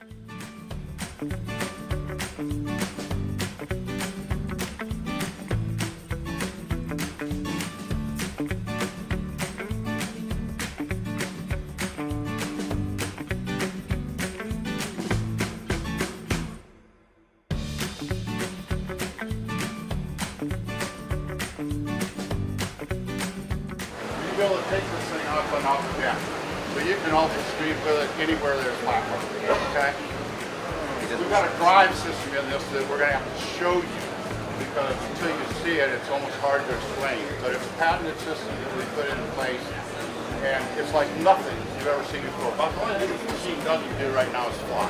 Be able to take this thing up and off again. So you can also screed with it anywhere there's platform. Okay? We've got a drive system in this that we're going to have to show you because until you see it, it's almost hard to explain. But it's a patented system that we put into place, and it's like nothing you've ever seen before. But the only thing this machine doesn't do right now is fly.